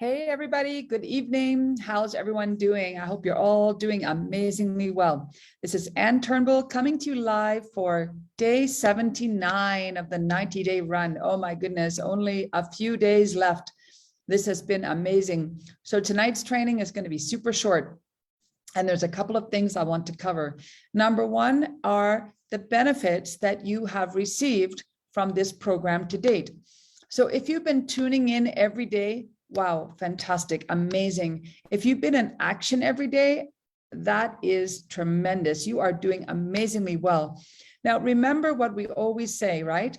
Hey, everybody. Good evening. How's everyone doing? I hope you're all doing amazingly well. This is Anne Turnbull coming to you live for day 79 of the 90-day run. Oh my goodness, only a few days left. This has been amazing. So tonight's training is going to be super short. And there's a couple of things I want to cover. Number one are the benefits that you have received from this program to date. So if you've been tuning in every day, wow, fantastic, amazing. If you've been in action every day, that is tremendous. You are doing amazingly well. Now, remember what we always say, right?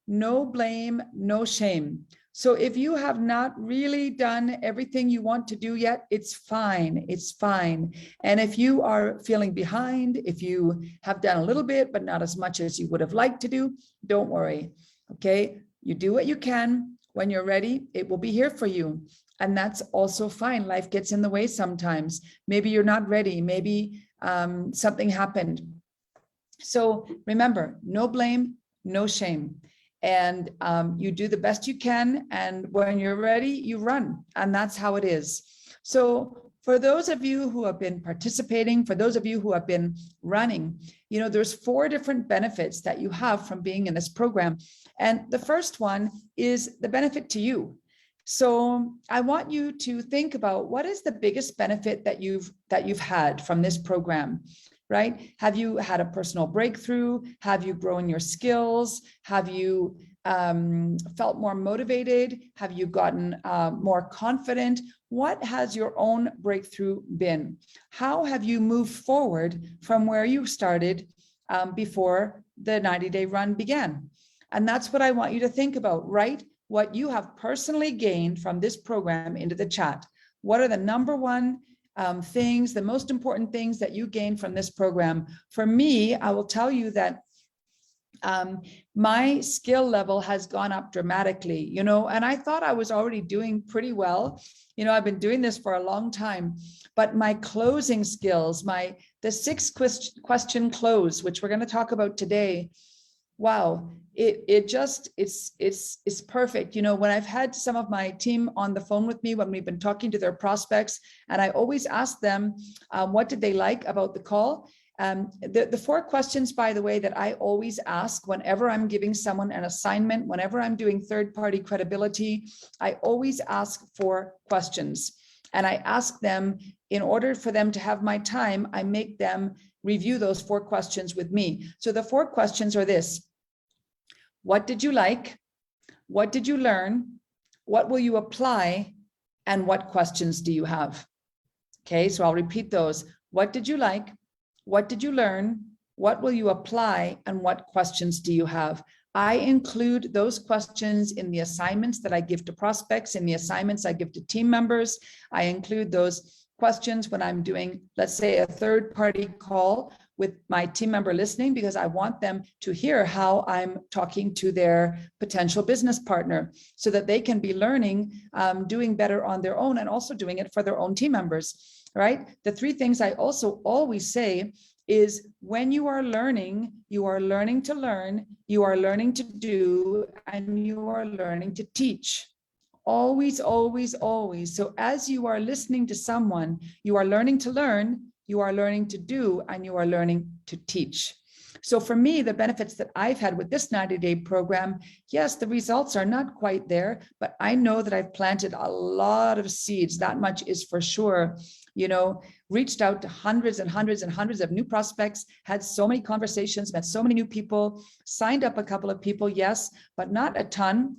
No blame, no shame. So if you have not really done everything you want to do yet, it's fine. It's fine. And if you are feeling behind, if you have done a little bit, but not as much as you would have liked to do, don't worry. Okay. You do what you can. When you're ready, it will be here for you. And that's also fine. Life gets in the way sometimes. Maybe you're not ready. Maybe something happened. So remember, no blame, no shame. And you do the best you can. And when you're ready, you run. And that's how it is. So for those of you who have been participating, for those of you who have been running, you know, there's 4 different benefits that you have from being in this program. And the first one is the benefit to you. So I want you to think about what is the biggest benefit that you've had from this program, right? Have you had a personal breakthrough? Have you grown your skills? Have you felt more motivated? Have you gotten more confident? What has your own breakthrough been? How have you moved forward from where you started before the 90-day run began? And that's what I want you to think about. Write what you have personally gained from this program into the chat. What are the number one things, the most important things that you gained from this program? For me, I will tell you that my skill level has gone up dramatically, you know, and I thought I was already doing pretty well. You know, I've been doing this for a long time, but my closing skills, the 6 question close, which we're going to talk about today, wow, it's perfect. You know, when I've had some of my team on the phone with me, when we've been talking to their prospects, and I always ask them, what did they like about the call? The 4 questions, by the way, that I always ask whenever I'm giving someone an assignment, whenever I'm doing third-party credibility, I always ask 4 questions. And I ask them, in order for them to have my time, I make them review those 4 questions with me. So the 4 questions are this: what did you like? What did you learn? What will you apply? And what questions do you have? Okay, so I'll repeat those. What did you like? What did you learn? What will you apply? And what questions do you have? I include those questions in the assignments that I give to prospects, in the assignments I give to team members. I include those questions when I'm doing, let's say, a third-party call with my team member listening, because I want them to hear how I'm talking to their potential business partner so that they can be learning, doing better on their own, and also doing it for their own team members, right? The 3 things I also always say is, when you are learning to learn, you are learning to do, and you are learning to teach. Always, always, always. So as you are listening to someone, you are learning to learn, you are learning to do, and you are learning to teach. So for me, the benefits that I've had with this 90-day program, yes, the results are not quite there, but I know that I've planted a lot of seeds. That much is for sure. You know, reached out to hundreds and hundreds and hundreds of new prospects, had so many conversations, met so many new people, signed up a couple of people, yes, but not a ton.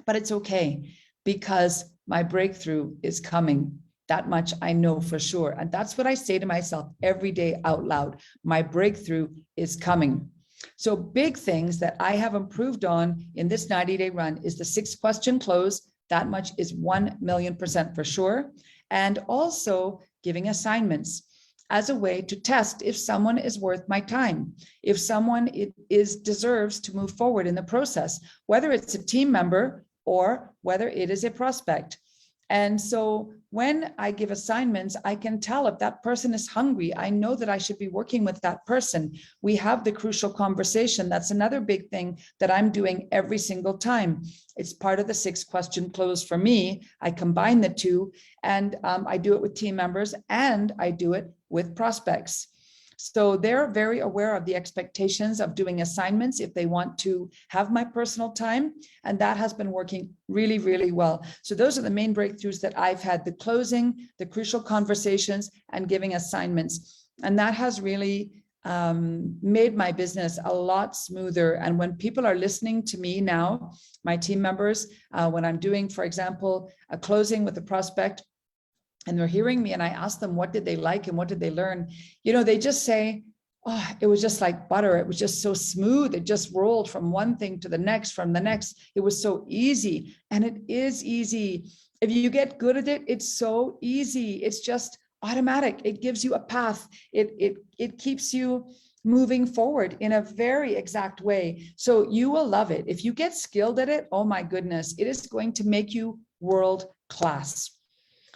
But it's okay, because my breakthrough is coming. That much I know for sure. And that's what I say to myself every day out loud. My breakthrough is coming. So big things that I have improved on in this 90-day run is the 6 question close. That much is 1,000,000% for sure. And also giving assignments as a way to test if someone is worth my time, if someone deserves to move forward in the process, whether it's a team member or whether it is a prospect. And so when I give assignments, I can tell if that person is hungry. I know that I should be working with that person. We have the crucial conversation. That's another big thing that I'm doing every single time. It's part of the 6-question close for me. I combine the two, and I do it with team members and I do it with prospects. So they're very aware of the expectations of doing assignments if they want to have my personal time. And that has been working really, really well. So those are the main breakthroughs that I've had: the closing, the crucial conversations, and giving assignments. And that has really made my business a lot smoother. And when people are listening to me now, my team members, when I'm doing, for example, a closing with a prospect, and they're hearing me and I ask them, what did they like and what did they learn? You know, they just say, oh, it was just like butter. It was just so smooth. It just rolled from one thing to the next, from the next. It was so easy. And it is easy. If you get good at it, it's so easy. It's just automatic. It gives you a path. It keeps you moving forward in a very exact way. So you will love it. If you get skilled at it, oh my goodness, it is going to make you world class.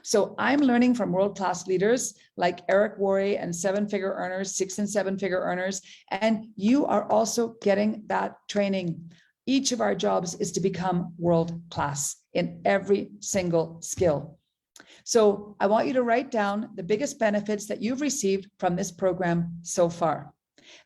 So I'm learning from world-class leaders like Eric Worre and 7-figure earners, 6 and 7-figure earners, and you are also getting that training. Each of our jobs is to become world-class in every single skill. So I want you to write down the biggest benefits that you've received from this program so far.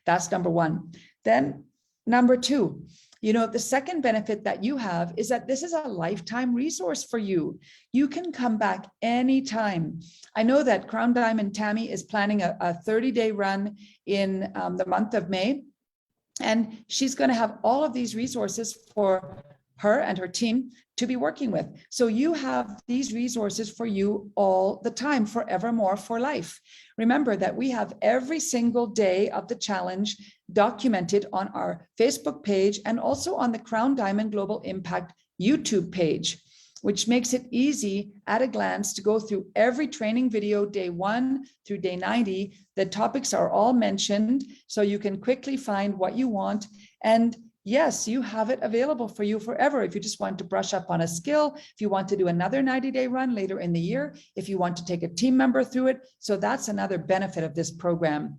That's number one. Then number two, you know, the second benefit that you have is that this is a lifetime resource for you. You can come back anytime. I know that Crown Diamond Tammy is planning a 30-day run in the month of May, and she's going to have all of these resources for her and her team to be working with. So you have these resources for you all the time, forevermore, for life. Remember that we have every single day of the challenge documented on our Facebook page and also on the Crown Diamond Global Impact YouTube page, which makes it easy at a glance to go through every training video, day 1 through day 90. The topics are all mentioned, so you can quickly find what you want. And yes, you have it available for you forever. If you just want to brush up on a skill, if you want to do another 90-day run later in the year, if you want to take a team member through it. So that's another benefit of this program.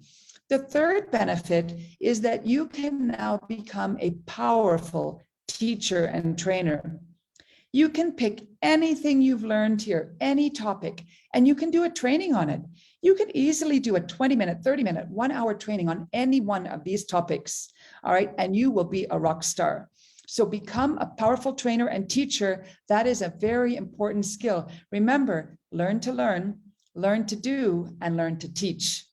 The third benefit is that you can now become a powerful teacher and trainer. You can pick anything you've learned here, any topic, and you can do a training on it. You could easily do a 20-minute, 30-minute, 1-hour training on any one of these topics. All right, and you will be a rock star. So become a powerful trainer and teacher. That is a very important skill. Remember, learn to learn, learn to do, and learn to teach.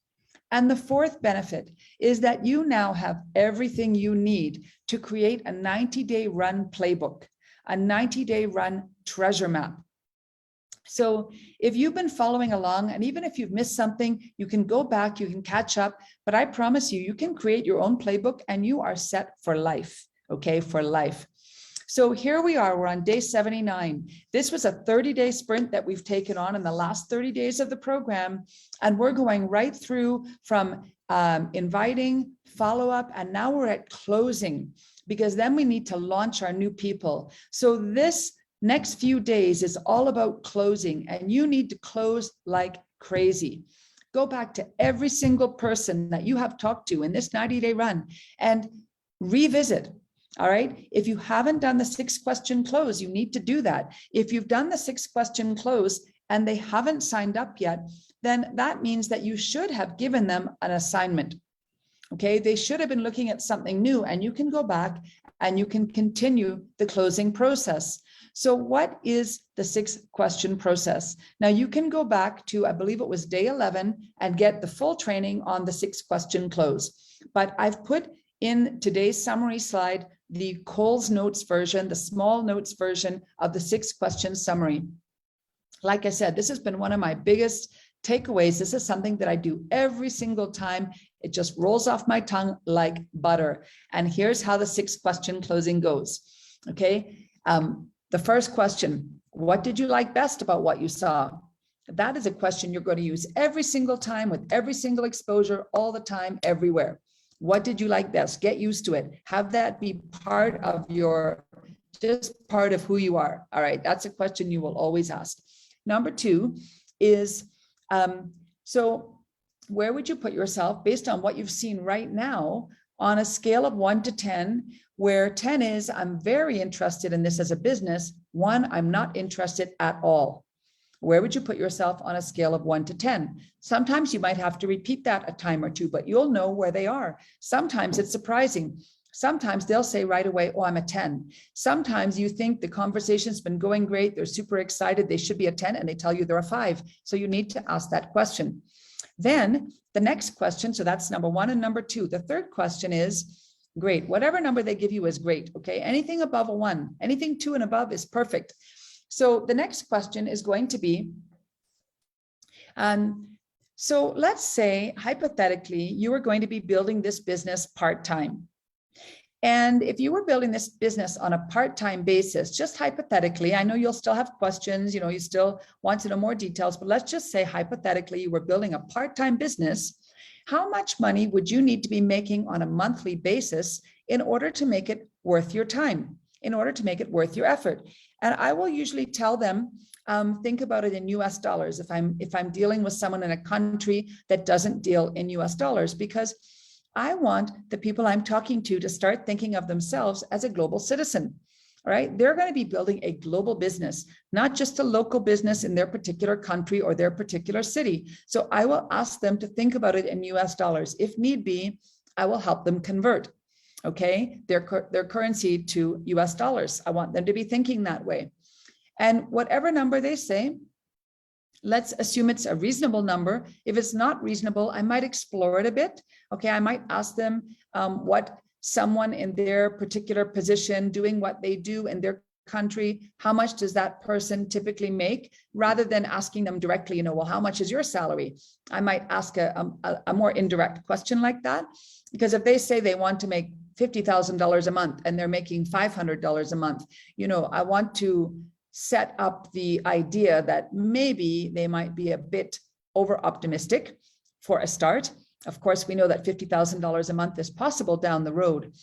And the fourth benefit is that you now have everything you need to create a 90-day run playbook, a 90-day run treasure map. So if you've been following along, and even if you've missed something, you can go back, you can catch up, but I promise you, you can create your own playbook and you are set for life, okay, for life. So here we are, we're on day 79. This was a 30-day sprint that we've taken on in the last 30 days of the program, and we're going right through from inviting, follow-up, and now we're at closing, because then we need to launch our new people. So this next few days is all about closing, and you need to close like crazy. Go back to every single person that you have talked to in this 90-day run and revisit. All right. If you haven't done the 6-question close, you need to do that. If you've done the 6-question close and they haven't signed up yet, then that means that you should have given them an assignment. Okay, they should have been looking at something new, and you can go back and you can continue the closing process. So what is the 6-question process? Now you can go back to, I believe it was day 11, and get the full training on the 6-question close. But I've put in today's summary slide the Coles Notes version, the small notes version of the 6-question summary. Like I said, this has been one of my biggest takeaways. This is something that I do every single time. It just rolls off my tongue like butter. And here's how the 6-question closing goes. Okay. The first question, what did you like best about what you saw? That is a question you're going to use every single time with every single exposure, all the time, everywhere. What did you like best? Get used to it. Have that be part of your, just part of who you are. All right. That's a question you will always ask. Number two is, so where would you put yourself based on what you've seen right now on a scale of 1 to 10, where 10 is, I'm very interested in this as a business. 1, I'm not interested at all. Where would you put yourself on a scale of 1 to 10? Sometimes you might have to repeat that a time or two, but you'll know where they are. Sometimes it's surprising. Sometimes they'll say right away, oh, I'm a 10. Sometimes you think the conversation's been going great. They're super excited. They should be a 10, and they tell you they're a 5. So you need to ask that question. Then the next question, so that's number 1 and number 2. The third question is, great, whatever number they give you is great, okay? Anything above a 1, anything 2 and above is perfect. So the next question is going to be, so let's say, hypothetically, you are going to be building this business part-time. And if you were building this business on a part-time basis, just hypothetically, I know you'll still have questions, you still want to know more details, but let's just say hypothetically you were building a part-time business. How much money would you need to be making on a monthly basis in order to make it worth your time, in order to make it worth your effort? And I will usually tell them, think about it in US dollars if I'm dealing with someone in a country that doesn't deal in US dollars, because I want the people I'm talking to start thinking of themselves as a global citizen. All right, they're going to be building a global business, not just a local business in their particular country or their particular city. So I will ask them to think about it in US dollars. If need be, I will help them convert, okay, their currency to US dollars. I want them to be thinking that way. And whatever number they say, let's assume it's a reasonable number. If it's not reasonable, I might explore it a bit. Okay, I might ask them what someone in their particular position doing what they do in their country, how much does that person typically make, rather than asking them directly, well, how much is your salary? I might ask a more indirect question like that, because if they say they want to make $50,000 a month and they're making $500 a month, I want to set up the idea that maybe they might be a bit over optimistic for a start. Of course, we know that $50,000 a month is possible down the road.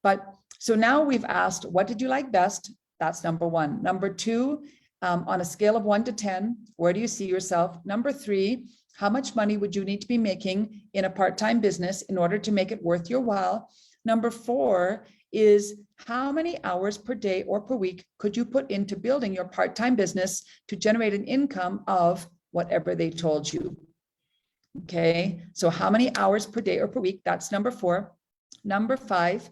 But so now we've asked, what did you like best? That's number 1. Number 2, on a scale of 1 to 10, where do you see yourself? Number 3, how much money would you need to be making in a part-time business in order to make it worth your while? Number 4 is, how many hours per day or per week could you put into building your part-time business to generate an income of whatever they told you? Okay, so how many hours per day or per week? That's number 4. Number 5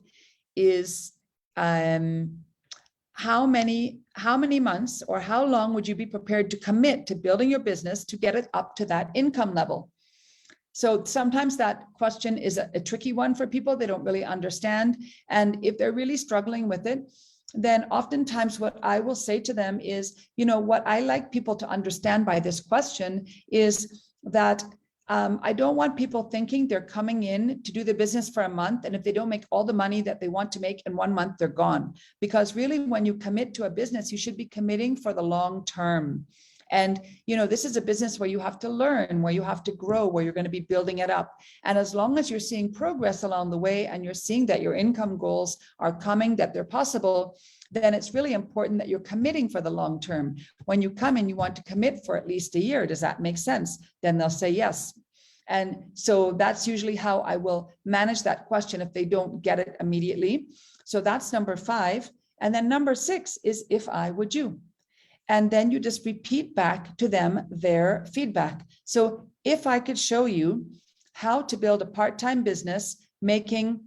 is how many months or how long would you be prepared to commit to building your business to get it up to that income level? So sometimes that question is a tricky one for people. They don't really understand. And if they're really struggling with it, then oftentimes what I will say to them is, what I like people to understand by this question is that I don't want people thinking they're coming in to do the business for a month, and if they don't make all the money that they want to make in 1 month, they're gone. Because really, when you commit to a business, you should be committing for the long term. And, this is a business where you have to learn, where you have to grow, where you're going to be building it up. And as long as you're seeing progress along the way and you're seeing that your income goals are coming, that they're possible, then it's really important that you're committing for the long term. When you come in, you want to commit for at least a year. Does that make sense? Then they'll say yes. And so that's usually how I will manage that question if they don't get it immediately. So that's number 5. And then number 6 is, if I would you. And then you just repeat back to them their feedback. So if I could show you how to build a part-time business, making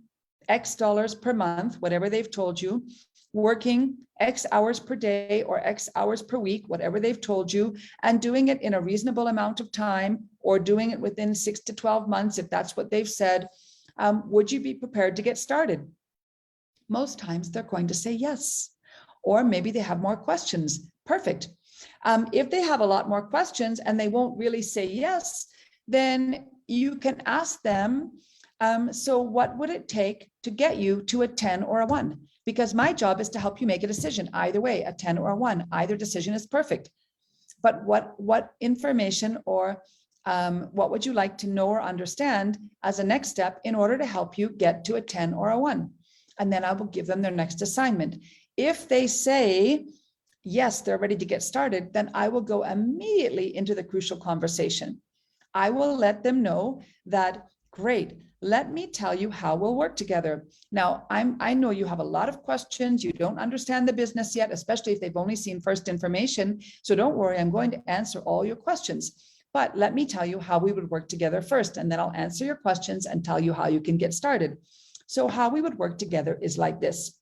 X dollars per month, whatever they've told you, working X hours per day or X hours per week, whatever they've told you, and doing it in a reasonable amount of time, or doing it within 6 to 12 months, if that's what they've said, would you be prepared to get started? Most times they're going to say yes. Or maybe they have more questions. Perfect. If they have a lot more questions and they won't really say yes, then you can ask them, so what would it take to get you to a 10 or a 1? Because my job is to help you make a decision. Either way, a 10 or a 1, either decision is perfect. But what information or what would you like to know or understand as a next step in order to help you get to a 10 or a 1? And then I will give them their next assignment. If they say, yes, they're ready to get started, then I will go immediately into the crucial conversation. I will let them know that, great, let me tell you how we'll work together. Now, I know you have a lot of questions. You don't understand the business yet, especially if they've only seen first information. So don't worry, I'm going to answer all your questions. But let me tell you how we would work together first, and then I'll answer your questions and tell you how you can get started. So how we would work together is like this.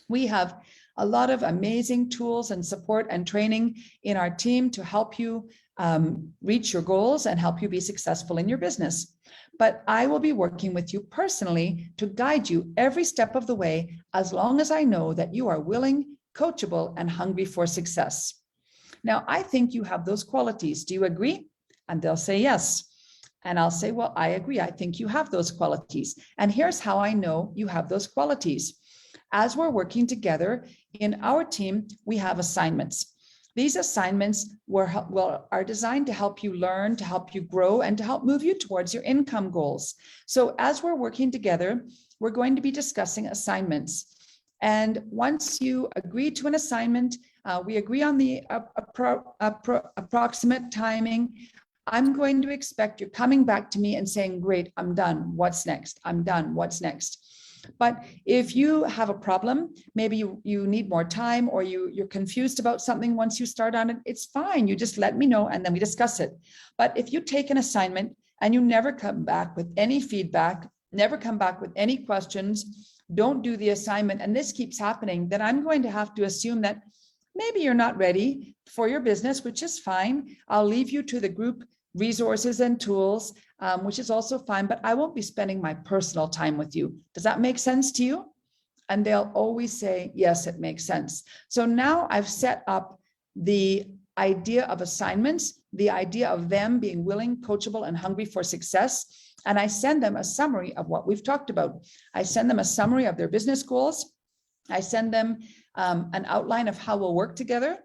We have a lot of amazing tools and support and training in our team to help you reach your goals and help you be successful in your business. But I will be working with you personally to guide you every step of the way, as long as I know that you are willing, coachable, and hungry for success. Now, I think you have those qualities. Do you agree? And they'll say yes. And I'll say, well, I agree. I think you have those qualities. And here's how I know you have those qualities. As we're working together in our team, we have assignments. These assignments are designed to help you learn, to help you grow, and to help move you towards your income goals. So as we're working together, we're going to be discussing assignments. And once you agree to an assignment, we agree on the approximate timing. I'm going to expect you're coming back to me and saying, great, I'm done. What's next? I'm done. What's next? But if you have a problem, maybe you need more time, or you're confused about something once you start on it, it's fine. You just let me know and then we discuss it. But if you take an assignment and you never come back with any feedback, never come back with any questions, don't do the assignment, and this keeps happening, then I'm going to have to assume that maybe you're not ready for your business, which is fine. I'll leave you to the group resources and tools, which is also fine, but I won't be spending my personal time with you. Does that make sense to you? And they'll always say, yes, it makes sense. So now I've set up the idea of assignments, the idea of them being willing, coachable, and hungry for success. And I send them a summary of what we've talked about. I send them a summary of their business goals. I send them an outline of how we'll work together.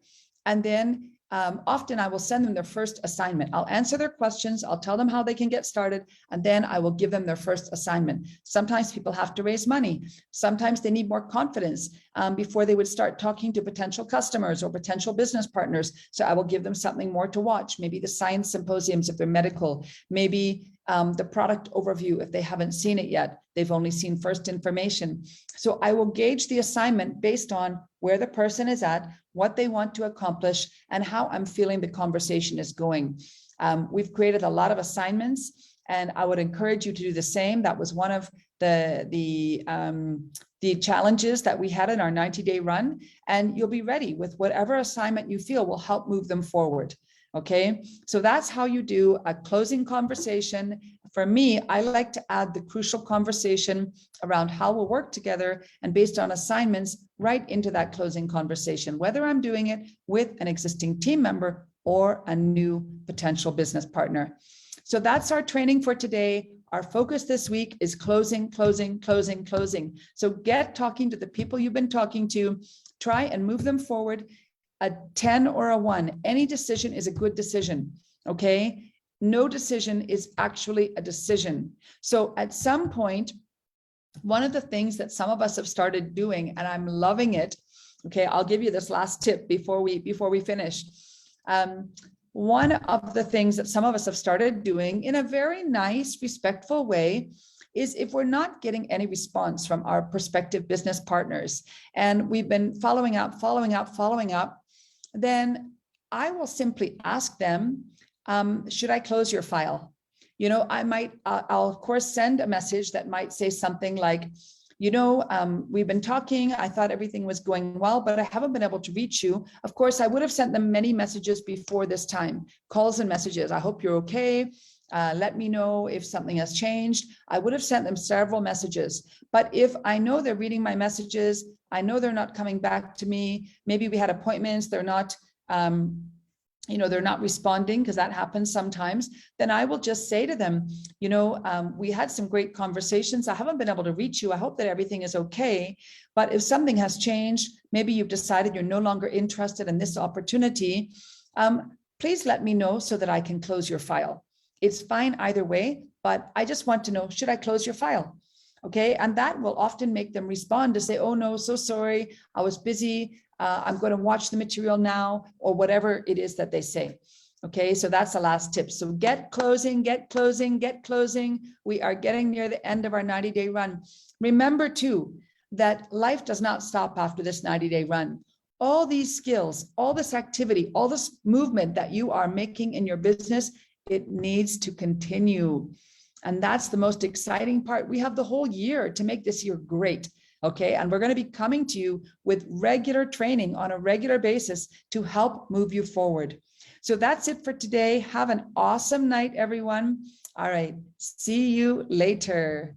And then often I will send them their first assignment. I'll answer their questions. I'll tell them how they can get started. And then I will give them their first assignment. Sometimes people have to raise money. Sometimes they need more confidence before they would start talking to potential customers or potential business partners. So I will give them something more to watch. Maybe the science symposiums if they're medical, maybe the product overview if they haven't seen it yet. They've only seen first information. So I will gauge the assignment based on where the person is at, what they want to accomplish, and how I'm feeling the conversation is going. We've created a lot of assignments, and I would encourage you to do the same. That was one of the challenges that we had in our 90-day run, and you'll be ready with whatever assignment you feel will help move them forward. Okay, so that's how you do a closing conversation. For me, I like to add the crucial conversation around how we'll work together and based on assignments right into that closing conversation, whether I'm doing it with an existing team member or a new potential business partner. So that's our training for today. Our focus this week is closing, closing, closing, closing. So get talking to the people you've been talking to, try and move them forward. A 10 or a 1, any decision is a good decision, okay? No decision is actually a decision. So at some point, one of the things that some of us have started doing, and I'm loving it, okay, I'll give you this last tip before we finish. One of the things that some of us have started doing in a very nice, respectful way is if we're not getting any response from our prospective business partners, and we've been following up, then I will simply ask them, should I close your file? You know, I'll of course send a message that might say something like, you know, we've been talking, I thought everything was going well, but I haven't been able to reach you. Of course, I would have sent them many messages before this time, calls and messages. I hope you're okay. Let me know if something has changed. I would have sent them several messages. But if I know they're reading my messages, I know they're not coming back to me, maybe we had appointments, they're not, they're not responding, because that happens sometimes, then I will just say to them, we had some great conversations. I haven't been able to reach you. I hope that everything is okay. But if something has changed, maybe you've decided you're no longer interested in this opportunity, please let me know so that I can close your file. It's fine either way, but I just want to know, should I close your file? Okay, and that will often make them respond to say, oh no, so sorry, I was busy. I'm going to watch the material now, or whatever it is that they say. Okay, so that's the last tip. So get closing, get closing, get closing. We are getting near the end of our 90-day run. Remember too, that life does not stop after this 90-day run. All these skills, all this activity, all this movement that you are making in your business, it needs to continue. And that's the most exciting part. We have the whole year to make this year great. Okay, and we're going to be coming to you with regular training on a regular basis to help move you forward. So that's it for today. Have an awesome night, everyone. All right, see you later.